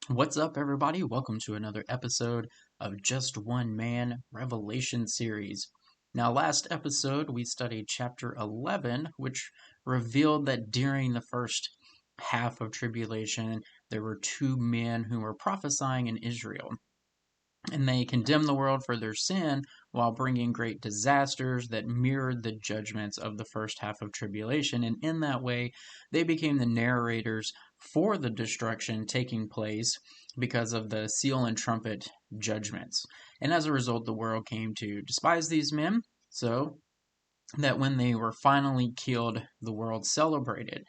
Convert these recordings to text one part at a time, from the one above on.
What's up, everybody? Welcome to another episode of Just One Man Revelation series. Now, last episode we studied chapter 11, which revealed that during the first half of tribulation, there were two men who were prophesying in Israel. And they condemned the world for their sin while bringing great disasters that mirrored the judgments of the first half of tribulation. And in that way, they became the narrators for the destruction taking place because of the seal and trumpet judgments. And as a result, the world came to despise these men, so that when they were finally killed, the world celebrated.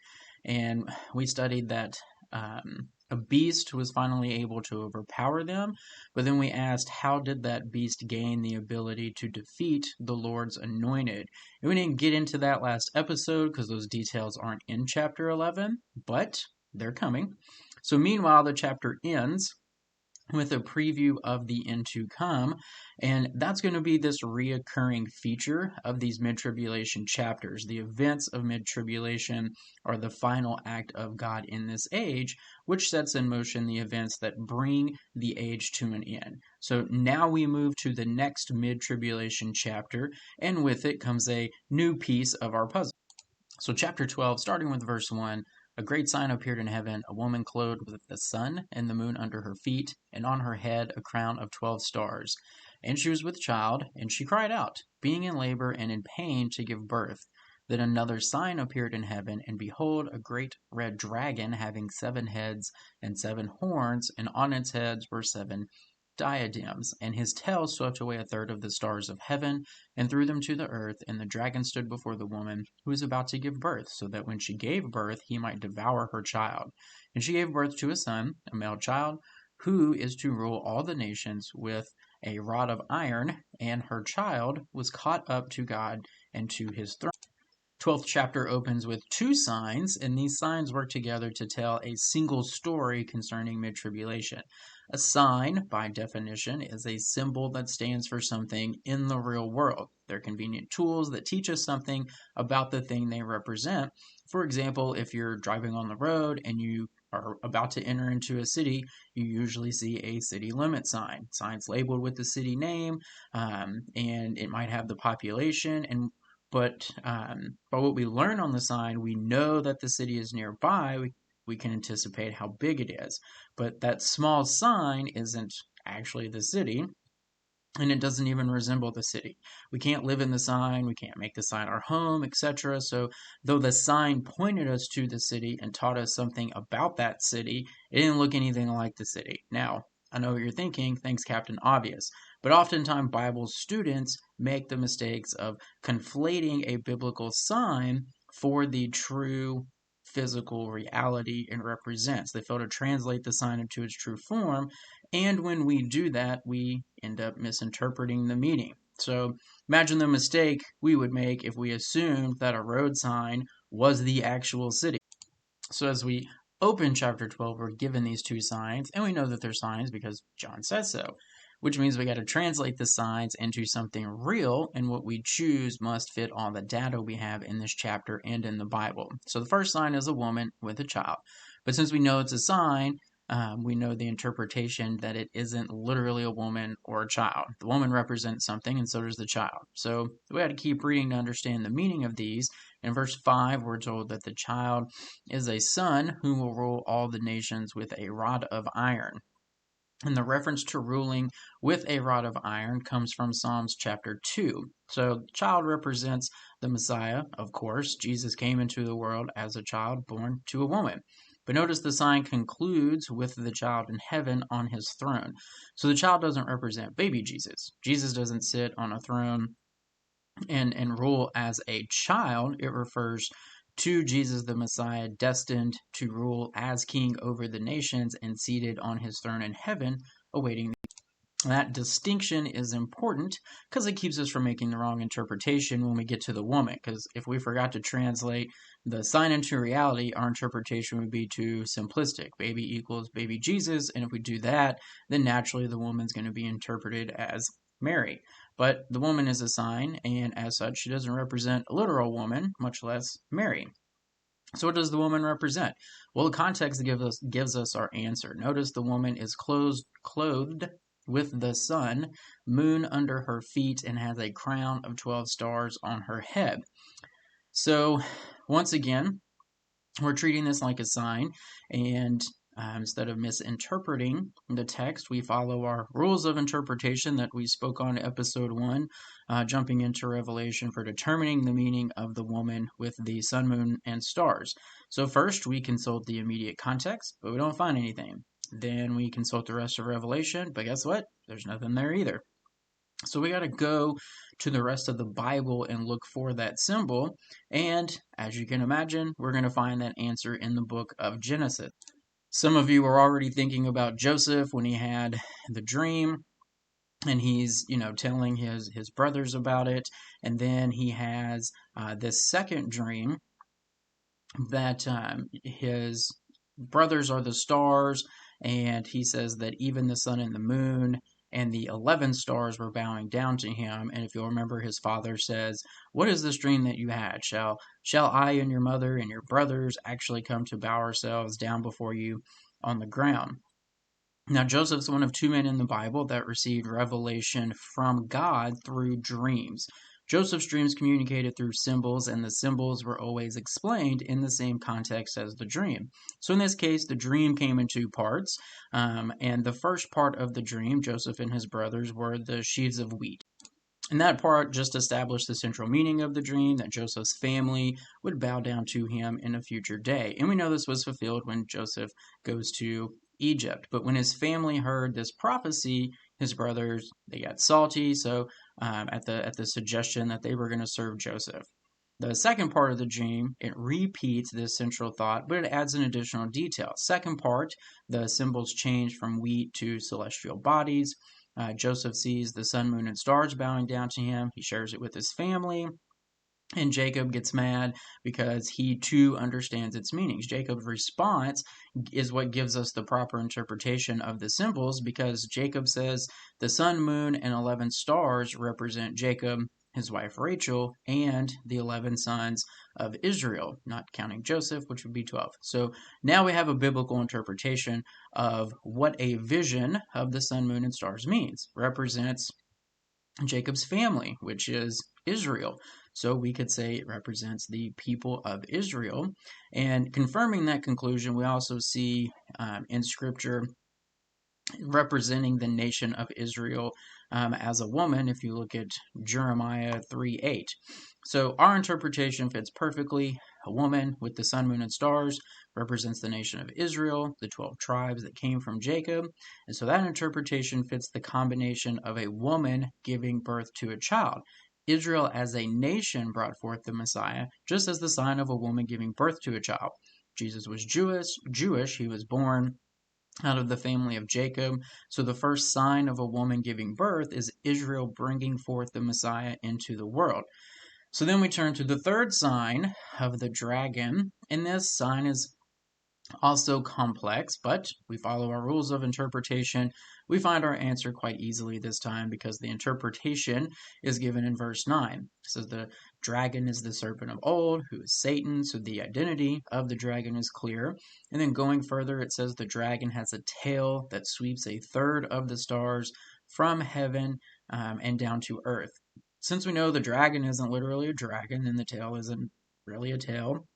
And we studied that a beast was finally able to overpower them, but then we asked, how did that beast gain the ability to defeat the Lord's anointed? And we didn't get into that last episode because those details aren't in chapter 11, but they're coming. So meanwhile, the chapter ends with a preview of the end to come, and that's going to be this reoccurring feature of these mid-tribulation chapters. The events of mid-tribulation are the final act of God in this age, which sets in motion the events that bring the age to an end. So now we move to the next mid-tribulation chapter, and with it comes a new piece of our puzzle. So chapter 12, starting with verse 1, a great sign appeared in heaven, a woman clothed with the sun and the moon under her feet, and on her head a crown of 12 stars. And she was with child, and she cried out, being in labor and in pain to give birth. Then another sign appeared in heaven, and behold, a great red dragon having 7 heads and 7 horns, and on its heads were 7 diadems, and his tail swept away a third of the stars of heaven and threw them to the earth. And the dragon stood before the woman who was about to give birth, so that when she gave birth, he might devour her child. And she gave birth to a son, a male child, who is to rule all the nations with a rod of iron, and her child was caught up to God and to his throne. 12th chapter opens with 2 signs, and these signs work together to tell a single story concerning mid-tribulation. A sign, by definition, is a symbol that stands for something in the real world. They're convenient tools that teach us something about the thing they represent. For example, if you're driving on the road and you are about to enter into a city, you usually see a city limit sign. Signs labeled with the city name, and it might have the population, but by what we learn on the sign, we know that the city is nearby. We can anticipate how big it is. But that small sign isn't actually the city, and it doesn't even resemble the city. We can't live in the sign, we can't make the sign our home, etc. So though the sign pointed us to the city and taught us something about that city, it didn't look anything like the city. Now, I know what you're thinking, thanks Captain Obvious, but oftentimes Bible students make the mistakes of conflating a biblical sign for the true physical reality it represents. They fail to translate the sign into its true form, and when we do that, we end up misinterpreting the meaning. So imagine the mistake we would make if we assumed that a road sign was the actual city. So as we open chapter 12, we're given these 2 signs, and we know that they're signs because John says so, which means we got to translate the signs into something real, and what we choose must fit all the data we have in this chapter and in the Bible. So the first sign is a woman with a child. But since we know it's a sign, we know the interpretation that it isn't literally a woman or a child. The woman represents something, and so does the child. So we had to keep reading to understand the meaning of these. In verse 5, we're told that the child is a son who will rule all the nations with a rod of iron. And the reference to ruling with a rod of iron comes from Psalms chapter 2. So the child represents the Messiah, of course. Jesus came into the world as a child born to a woman. But notice the sign concludes with the child in heaven on his throne. So the child doesn't represent baby Jesus. Jesus doesn't sit on a throne and rule as a child. It refers to Jesus the Messiah, destined to rule as king over the nations and seated on his throne in heaven, awaiting. That distinction is important because it keeps us from making the wrong interpretation when we get to the woman. Because if we forgot to translate the sign into reality, our interpretation would be too simplistic. Baby equals baby Jesus, and if we do that, then naturally the woman's going to be interpreted as Mary. But the woman is a sign, and as such, she doesn't represent a literal woman, much less Mary. So what does the woman represent? Well, the context gives us our answer. Notice the woman is clothed with the sun, moon under her feet, and has a crown of 12 stars on her head. So once again, we're treating this like a sign, and instead of misinterpreting the text, we follow our rules of interpretation that we spoke on in episode 1, jumping into Revelation for determining the meaning of the woman with the sun, moon, and stars. So first, we consult the immediate context, but we don't find anything. Then we consult the rest of Revelation, but guess what? There's nothing there either. So we got to go to the rest of the Bible and look for that symbol. And as you can imagine, we're going to find that answer in the book of Genesis. Some of you are already thinking about Joseph when he had the dream, and he's telling his brothers about it. And then he has this second dream that his brothers are the stars, and he says that even the sun and the moon and the 11 stars were bowing down to him. And if you'll remember, his father says, "What is this dream that you had? Shall I and your mother and your brothers actually come to bow ourselves down before you on the ground?" Now, Joseph's one of 2 men in the Bible that received revelation from God through dreams. Joseph's dreams communicated through symbols, and the symbols were always explained in the same context as the dream. So in this case, the dream came in 2 parts, and the first part of the dream, Joseph and his brothers were the sheaves of wheat. And that part just established the central meaning of the dream, that Joseph's family would bow down to him in a future day. And we know this was fulfilled when Joseph goes to Egypt. But when his family heard this prophecy, his brothers, they got salty. So at the suggestion that they were going to serve Joseph. The second part of the dream, it repeats this central thought, but it adds an additional detail. Second part, the symbols change from wheat to celestial bodies. Joseph sees the sun, moon, and stars bowing down to him. He shares it with his family. And Jacob gets mad because he too understands its meanings. Jacob's response is what gives us the proper interpretation of the symbols, because Jacob says the sun, moon, and 11 stars represent Jacob, his wife Rachel, and the 11 sons of Israel, not counting Joseph, which would be 12. So now we have a biblical interpretation of what a vision of the sun, moon, and stars means. Represents Jacob's family, which is Israel. So we could say it represents the people of Israel. And confirming that conclusion, we also see in Scripture representing the nation of Israel as a woman, if you look at Jeremiah 3:8. So our interpretation fits perfectly. A woman with the sun, moon, and stars represents the nation of Israel, the 12 tribes that came from Jacob. And so that interpretation fits the combination of a woman giving birth to a child. Israel as a nation brought forth the Messiah, just as the sign of a woman giving birth to a child. Jesus was Jewish. He was born out of the family of Jacob. So the first sign of a woman giving birth is Israel bringing forth the Messiah into the world. So then we turn to the third sign of the dragon, and this sign is also complex, but we follow our rules of interpretation. We find our answer quite easily this time because the interpretation is given in verse 9. It says the dragon is the serpent of old, who is Satan, so the identity of the dragon is clear. And then going further, it says the dragon has a tail that sweeps a third of the stars from heaven and down to earth. Since we know the dragon isn't literally a dragon and the tail isn't really a tail,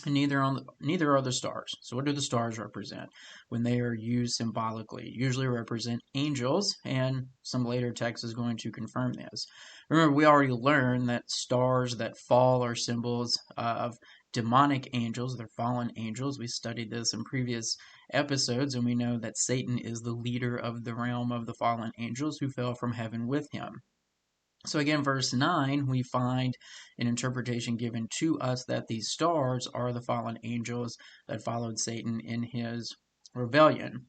and neither are the stars. So what do the stars represent when they are used symbolically? Usually represent angels, and some later text is going to confirm this. Remember, we already learned that stars that fall are symbols of demonic angels. They're fallen angels. We studied this in previous episodes, and we know that Satan is the leader of the realm of the fallen angels who fell from heaven with him. So again, verse 9, we find an interpretation given to us that these stars are the fallen angels that followed Satan in his rebellion.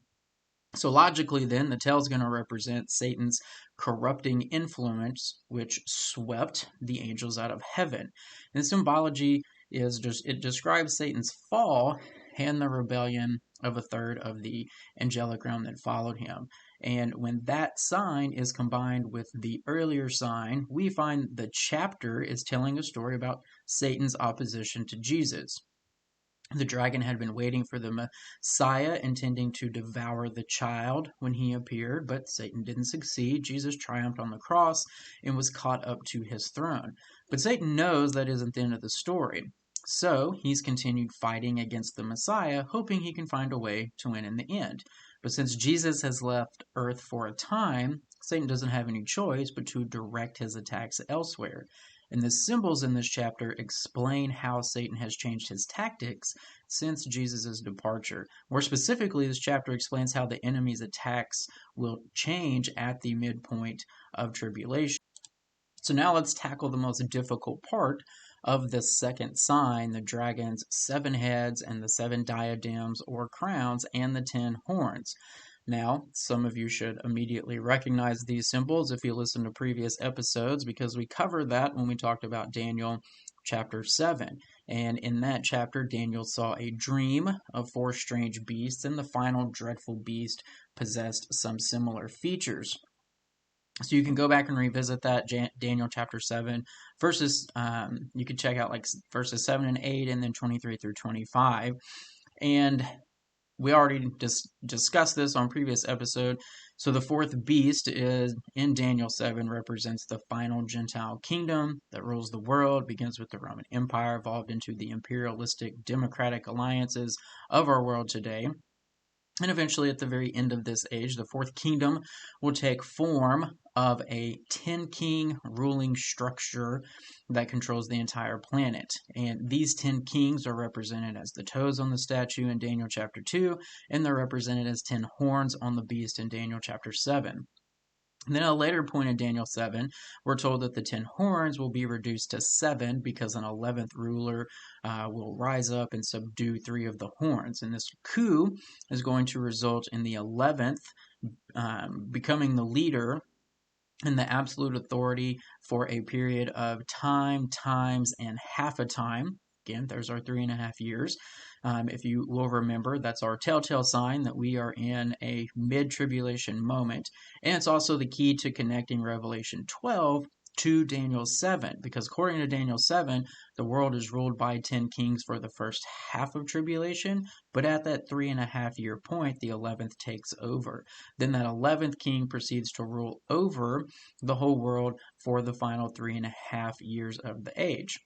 So logically then, the tail is going to represent Satan's corrupting influence, which swept the angels out of heaven. And symbology it describes Satan's fall and the rebellion of a third of the angelic realm that followed him. And when that sign is combined with the earlier sign, we find the chapter is telling a story about Satan's opposition to Jesus. The dragon had been waiting for the Messiah, intending to devour the child when he appeared, but Satan didn't succeed. Jesus triumphed on the cross and was caught up to his throne. But Satan knows that isn't the end of the story. So he's continued fighting against the Messiah, hoping he can find a way to win in the end. But since Jesus has left Earth for a time, Satan doesn't have any choice but to direct his attacks elsewhere. And the symbols in this chapter explain how Satan has changed his tactics since Jesus' departure. More specifically, this chapter explains how the enemy's attacks will change at the midpoint of tribulation. So now let's tackle the most difficult part of the second sign, the dragon's 7 heads and the 7 diadems or crowns and the 10 horns. Now, some of you should immediately recognize these symbols if you listen to previous episodes, because we covered that when we talked about Daniel chapter 7. And in that chapter, Daniel saw a dream of 4 strange beasts, and the final dreadful beast possessed some similar features. So you can go back and revisit that, Daniel chapter 7, verses, you could check out like verses 7 and 8, and then 23 through 25. And we already discussed this on previous episode. So the 4th beast is in Daniel 7 represents the final Gentile kingdom that rules the world, begins with the Roman Empire, evolved into the imperialistic democratic alliances of our world today. And eventually, at the very end of this age, the 4th kingdom will take form of a 10-king ruling structure that controls the entire planet. And these 10 kings are represented as the toes on the statue in Daniel chapter 2, and they're represented as 10 horns on the beast in Daniel chapter 7. And then at a later point in Daniel 7, we're told that the 10 horns will be reduced to 7 because an 11th ruler will rise up and subdue 3 of the horns. And this coup is going to result in the 11th becoming the leader and the absolute authority for a period of time, times, and half a time. Again, there's our 3.5 years. If you will remember, that's our telltale sign that we are in a mid-tribulation moment. And it's also the key to connecting Revelation 12 to Daniel 7, because according to Daniel 7, the world is ruled by 10 kings for the first half of tribulation, but at that 3.5 year point, the 11th takes over. Then that 11th king proceeds to rule over the whole world for the final 3.5 years of the age.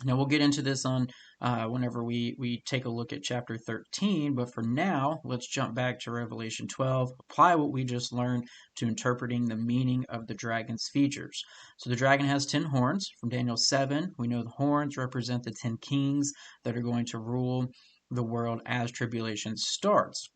Now, we'll get into this on whenever we take a look at chapter 13, but for now, let's jump back to Revelation 12, apply what we just learned to interpreting the meaning of the dragon's features. So the dragon has 10 horns. From Daniel 7, we know the horns represent the 10 kings that are going to rule the world as tribulation starts.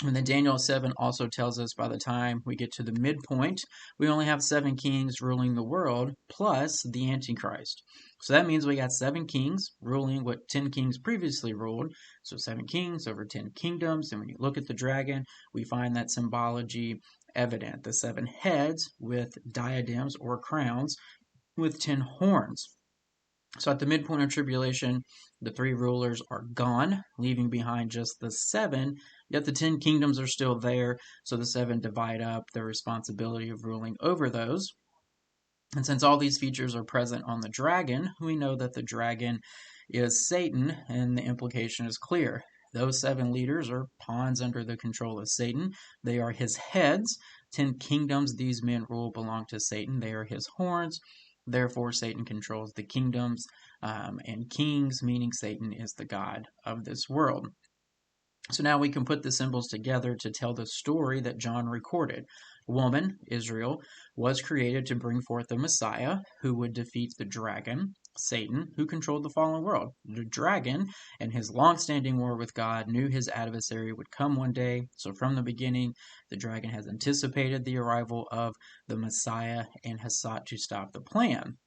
And then Daniel 7 also tells us by the time we get to the midpoint, we only have 7 kings ruling the world plus the Antichrist. So that means we got 7 kings ruling what 10 kings previously ruled. So 7 kings over 10 kingdoms. And when you look at the dragon, we find that symbology evident. The 7 heads with diadems or crowns with 10 horns. So at the midpoint of tribulation, the 3 rulers are gone, leaving behind just the 7, yet the 10 kingdoms are still there, so the 7 divide up the responsibility of ruling over those. And since all these features are present on the dragon, we know that the dragon is Satan, and the implication is clear. Those 7 leaders are pawns under the control of Satan. They are his heads. 10 kingdoms these men rule belong to Satan. They are his horns. Therefore, Satan controls the kingdoms and kings, meaning Satan is the god of this world. So now we can put the symbols together to tell the story that John recorded. Woman, Israel, was created to bring forth the Messiah who would defeat the dragon, Satan, who controlled the fallen world. The dragon, in his long-standing war with God, knew his adversary would come one day. So from the beginning, the dragon has anticipated the arrival of the Messiah and has sought to stop the plan.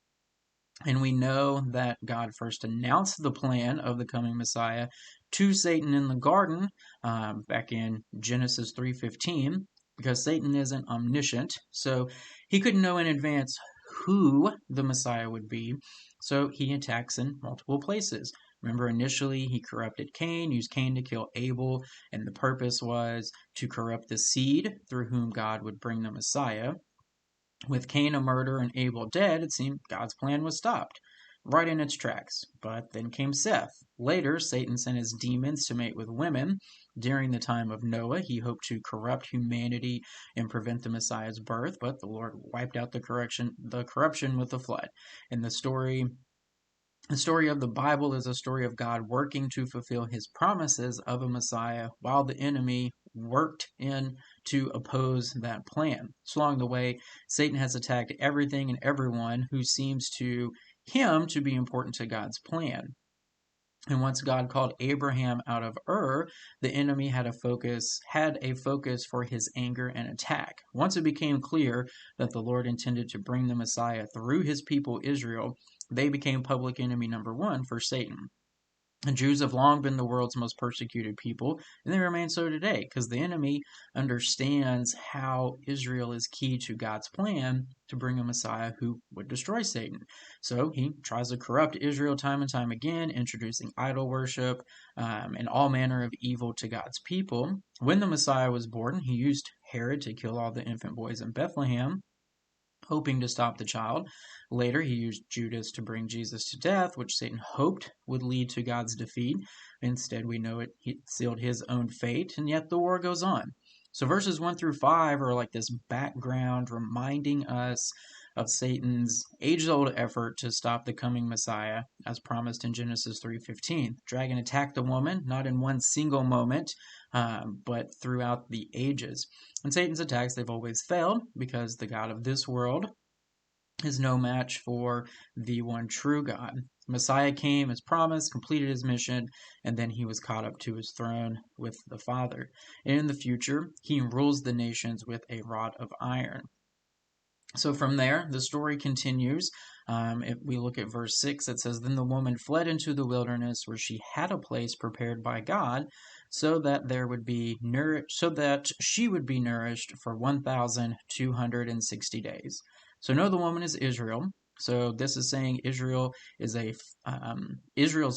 And we know that God first announced the plan of the coming Messiah to Satan in the garden back in Genesis 3:15, because Satan isn't omniscient, so he couldn't know in advance who the Messiah would be, so he attacks in multiple places. Remember, initially he corrupted Cain, used Cain to kill Abel, and the purpose was to corrupt the seed through whom God would bring the Messiah. With Cain a murderer and Abel dead, it seemed God's plan was stopped right in its tracks. But then came Seth, Later, Satan sent his demons to mate with women. During the time of Noah, he hoped to corrupt humanity and prevent the Messiah's birth, but the Lord wiped out the corruption with the flood. And the story of the Bible is a story of God working to fulfill his promises of a Messiah while the enemy worked in to oppose that plan. So along the way, Satan has attacked everything and everyone who seems to him to be important to God's plan. And once God called Abraham out of Ur, the enemy had a focus for his anger and attack. Once it became clear that the Lord intended to bring the Messiah through his people Israel, they became public enemy number one for Satan. And Jews have long been the world's most persecuted people, and they remain so today, because the enemy understands how Israel is key to God's plan to bring a Messiah who would destroy Satan. So he tries to corrupt Israel time and time again, introducing idol worship and all manner of evil to God's people. When the Messiah was born, he used Herod to kill all the infant boys in Bethlehem, hoping to stop the child. Later, he used Judas to bring Jesus to death, which Satan hoped would lead to God's defeat. Instead, we know he sealed his own fate, and yet the war goes on. So verses 1 through 5 are like this background reminding us of Satan's age-old effort to stop the coming Messiah, as promised in Genesis 3:15. The dragon attacked the woman, not in one single moment, but throughout the ages. And Satan's attacks, they've always failed, because the God of this world is no match for the one true God. Messiah came as promised, completed his mission, and then he was caught up to his throne with the Father. And in the future, he rules the nations with a rod of iron. So from there, the story continues. If we look at verse 6, it says, "Then the woman fled into the wilderness, where she had a place prepared by God, so that she would be nourished for 1,260 days." So know the woman is Israel. So this is saying Israel's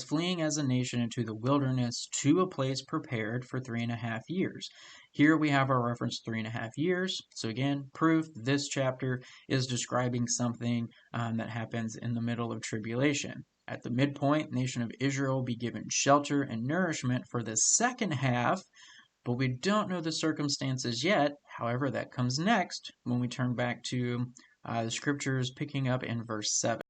fleeing as a nation into the wilderness to a place prepared for 3.5 years. Here we have our reference 3.5 years. So again, proof this chapter is describing something that happens in the middle of tribulation. At the midpoint, the nation of Israel will be given shelter and nourishment for the second half, but we don't know the circumstances yet. However, that comes next when we turn back to the scriptures picking up in verse 7.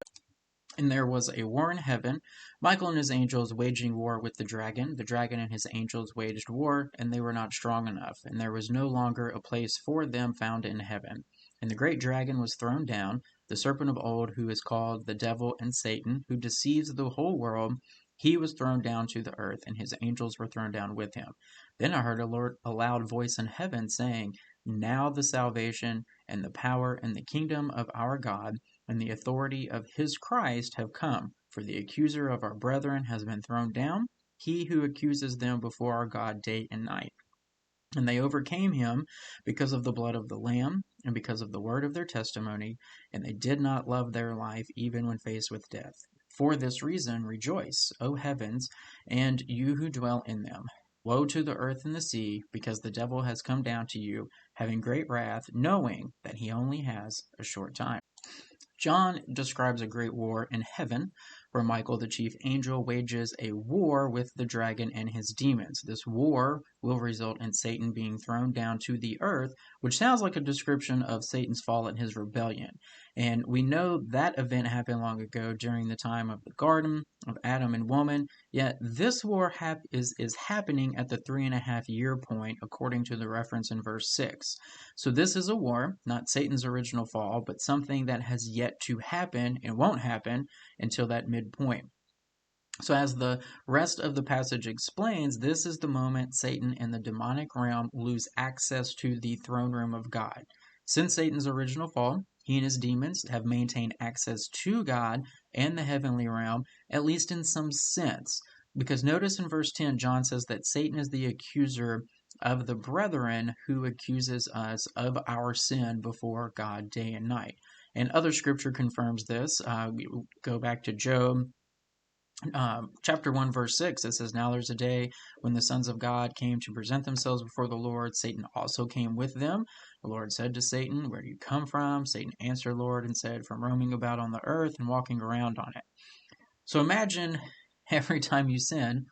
"And there was a war in heaven, Michael and his angels waging war with the dragon. The dragon and his angels waged war, and they were not strong enough, and there was no longer a place for them found in heaven. And the great dragon was thrown down, the serpent of old, who is called the devil and Satan, who deceives the whole world. He was thrown down to the earth, and his angels were thrown down with him. Then I heard a loud voice in heaven saying, 'Now the salvation and the power and the kingdom of our God and the authority of his Christ have come, for the accuser of our brethren has been thrown down, he who accuses them before our God day and night. And they overcame him because of the blood of the Lamb and because of the word of their testimony, and they did not love their life even when faced with death. For this reason, rejoice, O heavens, and you who dwell in them. Woe to the earth and the sea, because the devil has come down to you, having great wrath, knowing that he only has a short time.'" John describes a great war in heaven, where Michael, the chief angel, wages a war with the dragon and his demons. This war will result in Satan being thrown down to the earth, which sounds like a description of Satan's fall and his rebellion. And we know that event happened long ago during the time of the garden of Adam and woman, yet this war is happening at the 3.5 year point, according to the reference in verse 6. So this is a war, not Satan's original fall, but something that has yet to happen and won't happen until that midpoint. So as the rest of the passage explains, this is the moment Satan and the demonic realm lose access to the throne room of God. Since Satan's original fall, he and his demons have maintained access to God and the heavenly realm, at least in some sense. Because notice in verse 10, John says that Satan is the accuser of the brethren who accuses us of our sin before God day and night. And other scripture confirms this. We go back to Job. Chapter 1, verse 6, it says, "Now there's a day when the sons of God came to present themselves before the Lord. Satan also came with them. The Lord said to Satan, 'Where do you come from?' Satan answered Lord and said, 'From roaming about on the earth and walking around on it.'" So imagine Every time you sin,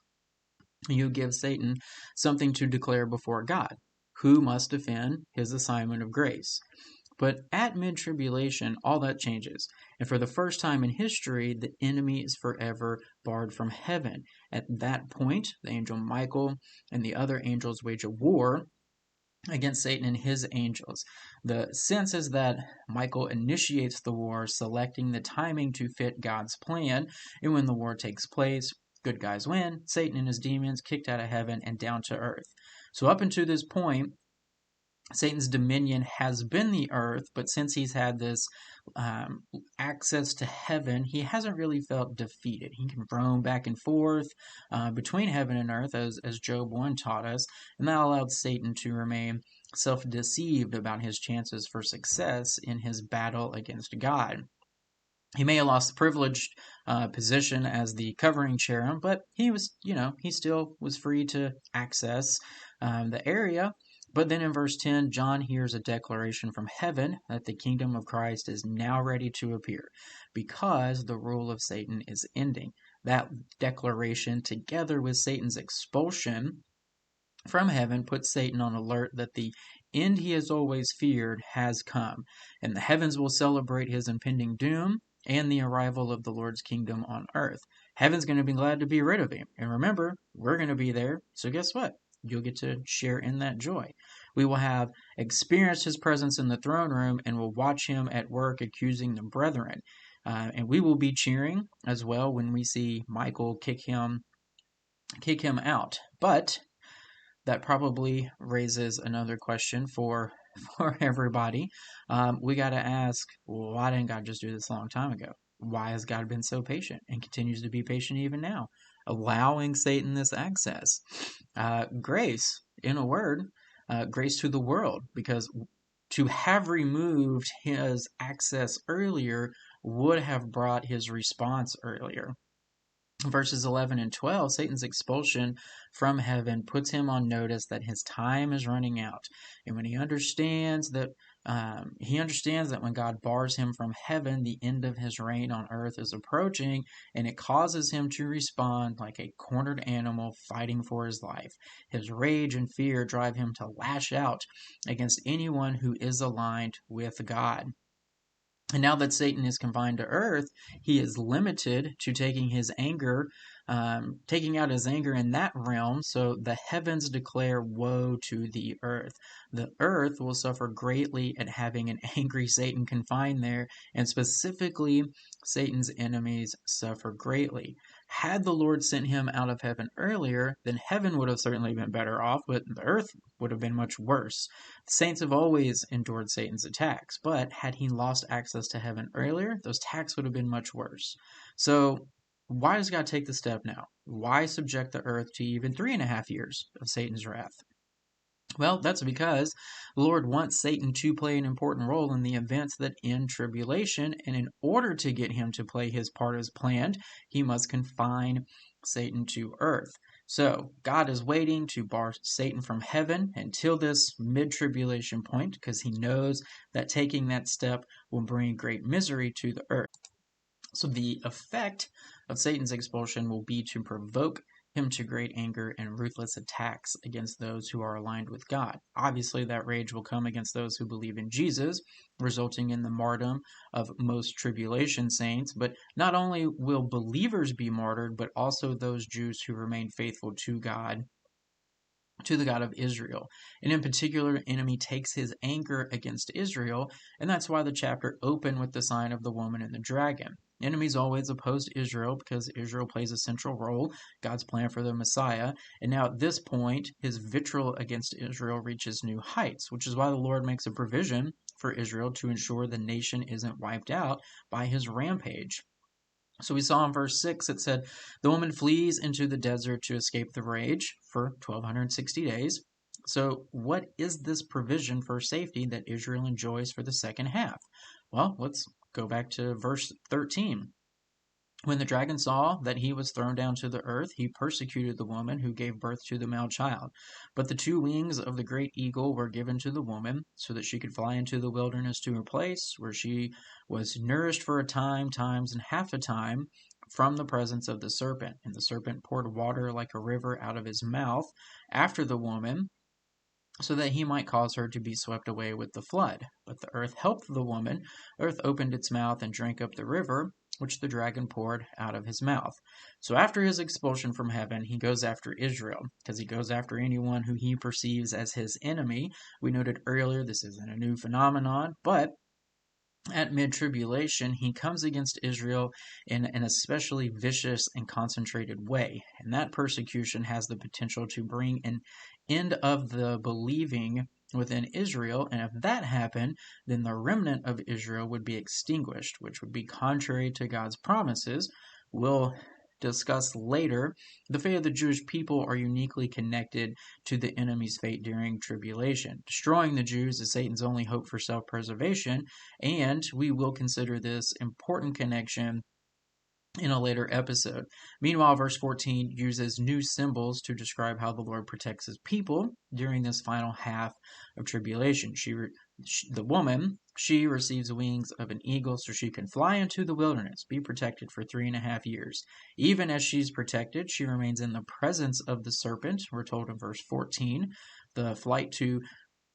you give Satan something to declare before God, who must defend his assignment of grace. But at mid-tribulation, all that changes. And for the first time in history, the enemy is forever barred from heaven. At that point, the angel Michael and the other angels wage a war against Satan and his angels. The sense is that Michael initiates the war, selecting the timing to fit God's plan. And when the war takes place, good guys win, Satan and his demons kicked out of heaven and down to earth. So up until this point, Satan's dominion has been the earth, but since he's had this access to heaven, he hasn't really felt defeated. He can roam back and forth between heaven and earth, as Job 1 taught us, and that allowed Satan to remain self-deceived about his chances for success in his battle against God. He may have lost the privileged position as the covering cherub, but he was, he still was free to access the area. But then in verse 10, John hears a declaration from heaven that the kingdom of Christ is now ready to appear because the rule of Satan is ending. That declaration, together with Satan's expulsion from heaven, puts Satan on alert that the end he has always feared has come, and the heavens will celebrate his impending doom and the arrival of the Lord's kingdom on earth. Heaven's going to be glad to be rid of him. And remember, we're going to be there, so guess what? You'll get to share in that joy. We will have experienced his presence in the throne room and will watch him at work accusing the brethren. And we will be cheering as well when we see Michael kick him out. But that probably raises another question for everybody. We got to ask, well, why didn't God just do this a long time ago? Why has God been so patient and continues to be patient even now, allowing Satan this access? Grace, in a word, grace to the world, because to have removed his access earlier would have brought his response earlier. Verses 11 and 12, Satan's expulsion from heaven puts him on notice that his time is running out. And when he understands that when God bars him from heaven, the end of his reign on earth is approaching, and it causes him to respond like a cornered animal fighting for his life. His rage and fear drive him to lash out against anyone who is aligned with God. And now that Satan is confined to earth, he is limited to taking out his anger in that realm. So the heavens declare woe to the earth. The earth will suffer greatly at having an angry Satan confined there, and specifically, Satan's enemies suffer greatly. Had the Lord sent him out of heaven earlier, then heaven would have certainly been better off, but the earth would have been much worse. The saints have always endured Satan's attacks, but had he lost access to heaven earlier, those attacks would have been much worse. So why does God take the step now? Why subject the earth to even 3.5 years of Satan's wrath? Well, that's because the Lord wants Satan to play an important role in the events that end tribulation, and in order to get him to play his part as planned, he must confine Satan to earth. So, God is waiting to bar Satan from heaven until this mid-tribulation point, because he knows that taking that step will bring great misery to the earth. So the effect of Satan's expulsion will be to provoke him to great anger and ruthless attacks against those who are aligned with God. Obviously, that rage will come against those who believe in Jesus, resulting in the martyrdom of most tribulation saints. But not only will believers be martyred, but also those Jews who remain faithful to God, to the God of Israel. And in particular, the enemy takes his anger against Israel, and that's why the chapter opened with the sign of the woman and the dragon. Enemies always opposed Israel because Israel plays a central role, God's plan for the Messiah. And now at this point, his vitriol against Israel reaches new heights, which is why the Lord makes a provision for Israel to ensure the nation isn't wiped out by his rampage. So we saw in verse 6, it said, the woman flees into the desert to escape the rage for 1,260 days. So what is this provision for safety that Israel enjoys for the second half? Well, let's go back to verse 13. When the dragon saw that he was thrown down to the earth, he persecuted the woman who gave birth to the male child. But the 2 wings of the great eagle were given to the woman, so that she could fly into the wilderness to her place, where she was nourished for a time, times, and half a time, from the presence of the serpent. And the serpent poured water like a river out of his mouth after the woman, so that he might cause her to be swept away with the flood. But the earth helped the woman. Earth opened its mouth and drank up the river, which the dragon poured out of his mouth. So after his expulsion from heaven, he goes after Israel, because he goes after anyone who he perceives as his enemy. We noted earlier this isn't a new phenomenon, but at mid-tribulation, he comes against Israel in an especially vicious and concentrated way. And that persecution has the potential to bring an end of the believing within Israel. And if that happened, then the remnant of Israel would be extinguished, which would be contrary to God's promises. We'll discuss later. The fate of the Jewish people are uniquely connected to the enemy's fate during tribulation. Destroying the Jews is Satan's only hope for self-preservation, and we will consider this important connection in a later episode. Meanwhile, verse 14 uses new symbols to describe how the Lord protects his people during this final half of tribulation. The woman, she receives wings of an eagle so she can fly into the wilderness, be protected for 3.5 years. Even as she's protected, she remains in the presence of the serpent. We're told in verse 14, the flight to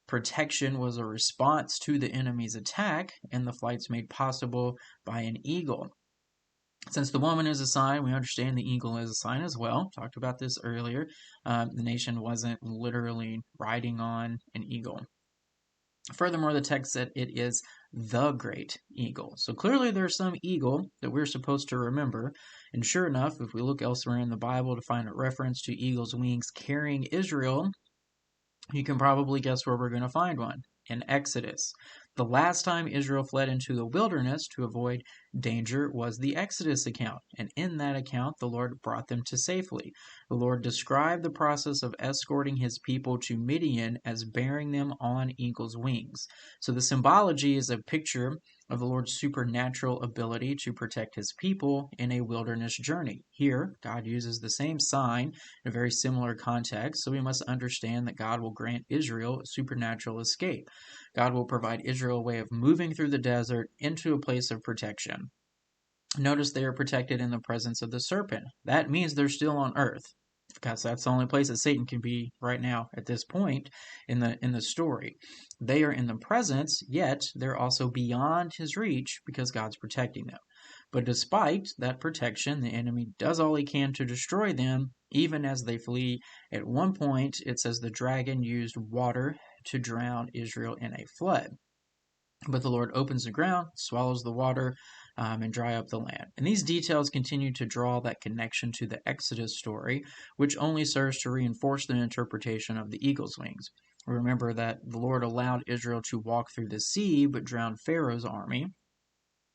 protection was a response to the enemy's attack, and the flight's made possible by an eagle. Since the woman is a sign, we understand the eagle is a sign as well. Talked about this earlier. The nation wasn't literally riding on an eagle. Furthermore, the text said it is the great eagle. So clearly there's some eagle that we're supposed to remember. And sure enough, if we look elsewhere in the Bible to find a reference to eagle's wings carrying Israel, you can probably guess where we're going to find one. In Exodus. The last time Israel fled into the wilderness to avoid danger was the Exodus account, and in that account the Lord brought them to safely. The Lord described the process of escorting his people to Midian as bearing them on eagle's wings. So the symbology is a picture of the Lord's supernatural ability to protect his people in a wilderness journey. Here, God uses the same sign in a very similar context, so we must understand that God will grant Israel a supernatural escape. God will provide Israel a way of moving through the desert into a place of protection. Notice they are protected in the presence of the serpent. That means they're still on earth, because that's the only place that Satan can be right now at this point in the story. They are in the presence, yet they're also beyond his reach because God's protecting them. But despite that protection, the enemy does all he can to destroy them, even as they flee. At one point, it says the dragon used water to drown Israel in a flood. But the Lord opens the ground, swallows the water, and dry up the land. And these details continue to draw that connection to the Exodus story, which only serves to reinforce the interpretation of the eagle's wings. Remember that the Lord allowed Israel to walk through the sea, but drowned Pharaoh's army.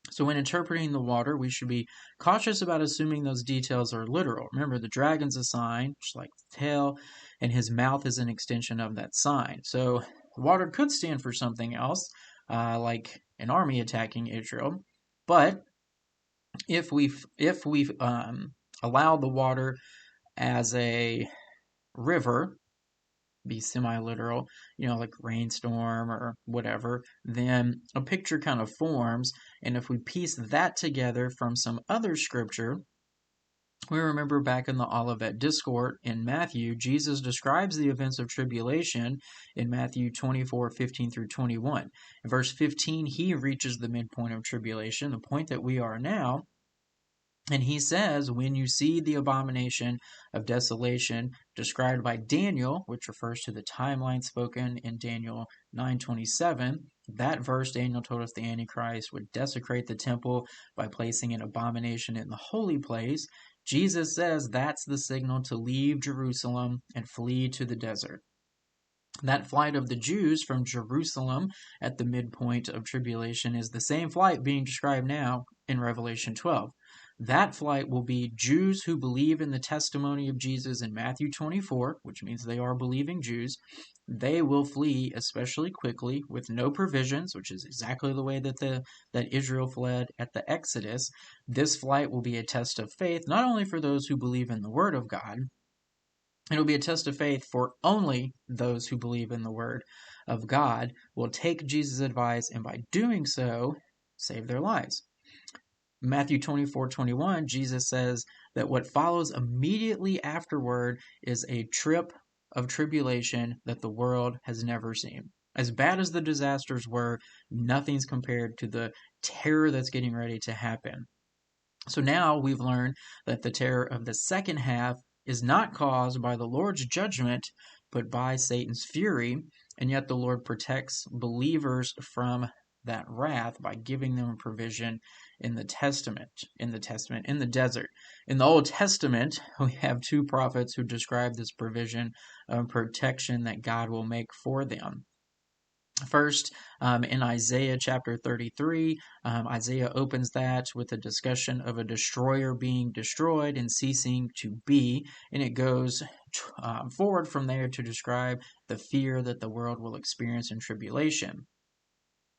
So when interpreting the water, we should be cautious about assuming those details are literal. Remember, the dragon's a sign, just like the tail, and his mouth is an extension of that sign. So water could stand for something else, like an army attacking Israel. But if we allow the water as a river, be semi-literal, like rainstorm or whatever, then a picture kind of forms. And if we piece that together from some other scripture, we remember back in the Olivet Discourse in Matthew, Jesus describes the events of tribulation in Matthew 24:15 through 21. In verse 15, he reaches the midpoint of tribulation, the point that we are now. And he says, when you see the abomination of desolation described by Daniel, which refers to the timeline spoken in Daniel 9:27, that verse Daniel told us the Antichrist would desecrate the temple by placing an abomination in the holy place. Jesus says that's the signal to leave Jerusalem and flee to the desert. That flight of the Jews from Jerusalem at the midpoint of tribulation is the same flight being described now in Revelation 12. That flight will be Jews who believe in the testimony of Jesus in Matthew 24, which means they are believing Jews. They will flee especially quickly with no provisions, which is exactly the way that Israel fled at the Exodus. This flight will be a test of faith, not only for those who believe in the Word of God. It will be a test of faith for only those who believe in the Word of God will take Jesus' advice and by doing so, save their lives. Matthew 24:21, Jesus says that what follows immediately afterward is a trip of tribulation that the world has never seen. As bad as the disasters were, nothing's compared to the terror that's getting ready to happen. So now we've learned that the terror of the second half is not caused by the Lord's judgment, but by Satan's fury. And yet the Lord protects believers from that wrath by giving them provision in the desert. In the Old Testament, we have two prophets who describe this provision of protection that God will make for them. First, in Isaiah chapter 33, Isaiah opens that with a discussion of a destroyer being destroyed and ceasing to be, and it goes forward from there to describe the fear that the world will experience in tribulation.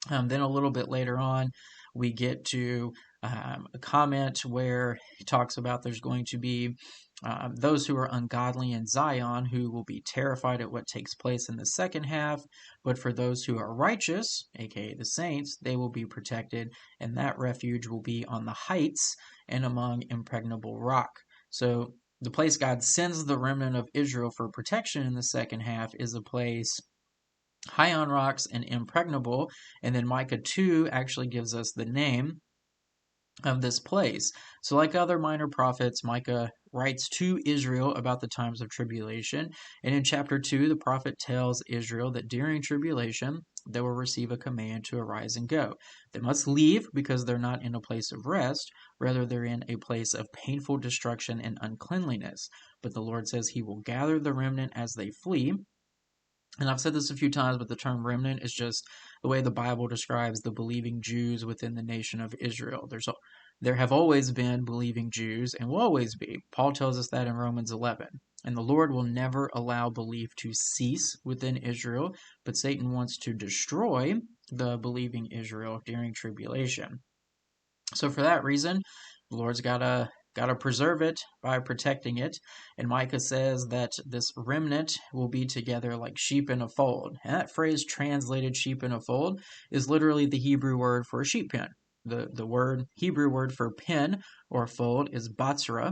Then a little bit later on, we get to a comment where he talks about there's going to be those who are ungodly in Zion who will be terrified at what takes place in the second half, but for those who are righteous, aka the saints, they will be protected, and that refuge will be on the heights and among impregnable rock. So the place God sends the remnant of Israel for protection in the second half is a place high on rocks and impregnable. And then Micah 2 actually gives us the name of this place. So, like other minor prophets, Micah writes to Israel about the times of tribulation. And in chapter 2, the prophet tells Israel that during tribulation, they will receive a command to arise and go. They must leave because they're not in a place of rest. Rather, they're in a place of painful destruction and uncleanliness. But the Lord says he will gather the remnant as they flee. And I've said this a few times, but the term remnant is just the way the Bible describes the believing Jews within the nation of Israel. There have always been believing Jews and will always be. Paul tells us that in Romans 11. And the Lord will never allow belief to cease within Israel, but Satan wants to destroy the believing Israel during tribulation. So for that reason, the Lord's gotta preserve it by protecting it. And Micah says that this remnant will be together like sheep in a fold. And that phrase, translated sheep in a fold, is literally the Hebrew word for a sheep pen. The Hebrew word for pen or fold is Batsra.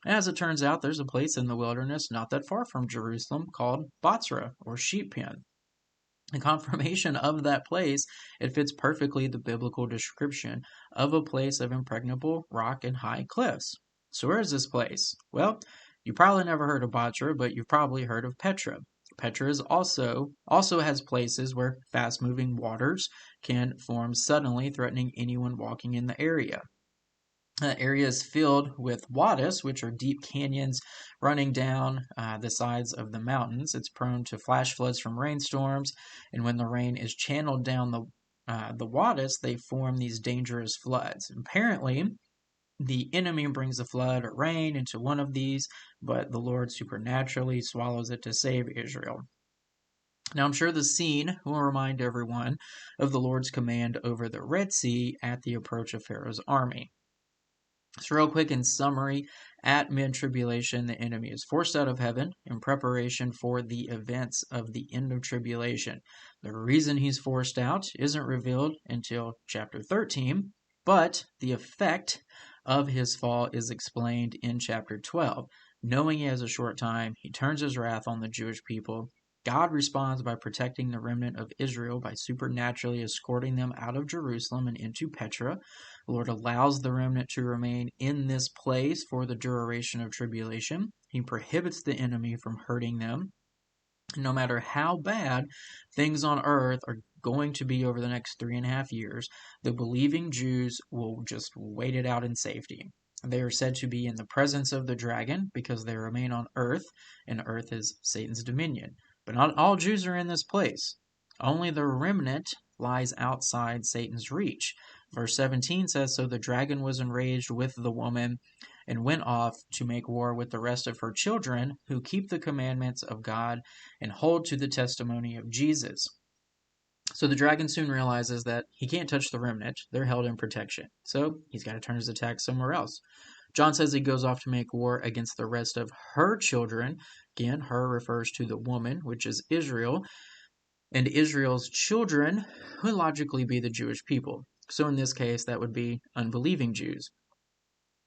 And as it turns out, there's a place in the wilderness not that far from Jerusalem called Batsra or sheep pen. The confirmation of that place, it fits perfectly the biblical description of a place of impregnable rock and high cliffs. So where is this place? Well, you probably never heard of Batra, but you've probably heard of Petra. Petra is also has places where fast-moving waters can form suddenly, threatening anyone walking in the area. The area is filled with wadis, which are deep canyons running down the sides of the mountains. It's prone to flash floods from rainstorms, and when the rain is channeled down the wadis, they form these dangerous floods. Apparently, the enemy brings a flood or rain into one of these, but the Lord supernaturally swallows it to save Israel. Now, I'm sure the scene will remind everyone of the Lord's command over the Red Sea at the approach of Pharaoh's army. So real quick in summary, at mid-tribulation, the enemy is forced out of heaven in preparation for the events of the end of tribulation. The reason he's forced out isn't revealed until chapter 13, but the effect of his fall is explained in chapter 12. Knowing he has a short time, he turns his wrath on the Jewish people. God responds by protecting the remnant of Israel by supernaturally escorting them out of Jerusalem and into Petra. The Lord allows the remnant to remain in this place for the duration of tribulation. He prohibits the enemy from hurting them. No matter how bad things on earth are going to be over the next 3.5 years, the believing Jews will just wait it out in safety. They are said to be in the presence of the dragon because they remain on earth, and earth is Satan's dominion. But not all Jews are in this place. Only the remnant lies outside Satan's reach. Verse 17 says, "So the dragon was enraged with the woman and went off to make war with the rest of her children who keep the commandments of God and hold to the testimony of Jesus." So the dragon soon realizes that he can't touch the remnant. They're held in protection. So he's got to turn his attack somewhere else. John says he goes off to make war against the rest of her children. Again, her refers to the woman, which is Israel. And Israel's children would logically be the Jewish people. So in this case, that would be unbelieving Jews.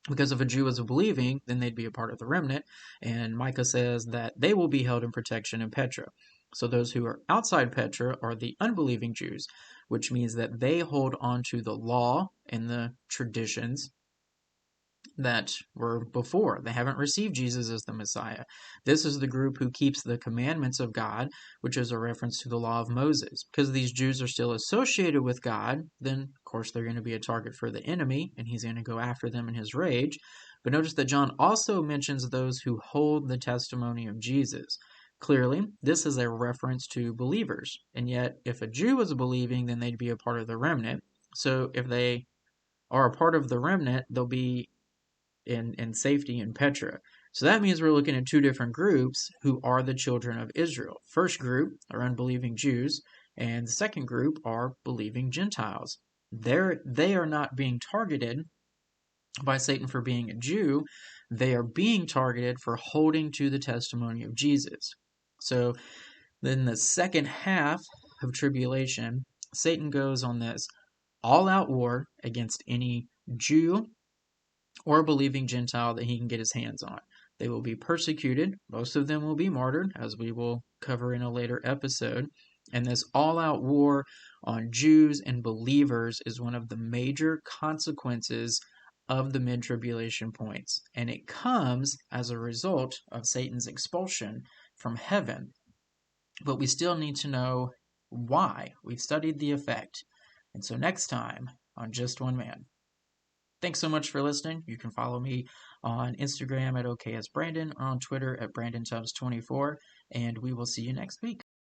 Because if a Jew is believing, then they'd be a part of the remnant. And Micah says that they will be held in protection in Petra. So those who are outside Petra are the unbelieving Jews, which means that they hold on to the law and the traditions that were before. They haven't received Jesus as the Messiah. This is the group who keeps the commandments of God, which is a reference to the law of Moses. Because these Jews are still associated with God, then of course they're going to be a target for the enemy, and he's going to go after them in his rage. But notice that John also mentions those who hold the testimony of Jesus. Clearly, this is a reference to believers. And yet, if a Jew was believing, then they'd be a part of the remnant. So if they are a part of the remnant, they'll be in safety in Petra. So that means we're looking at two different groups who are the children of Israel. First group are unbelieving Jews, and the second group are believing Gentiles. They are not being targeted by Satan for being a Jew. They are being targeted for holding to the testimony of Jesus. So then the second half of tribulation, Satan goes on this all-out war against any Jew or a believing Gentile that he can get his hands on. They will be persecuted. Most of them will be martyred, as we will cover in a later episode. And this all-out war on Jews and believers is one of the major consequences of the mid-tribulation points. And it comes as a result of Satan's expulsion from heaven. But we still need to know why. We've studied the effect. And so next time on Just One Man. Thanks so much for listening. You can follow me on Instagram at okayestbrandon or on Twitter at brandontubbs24, and we will see you next week.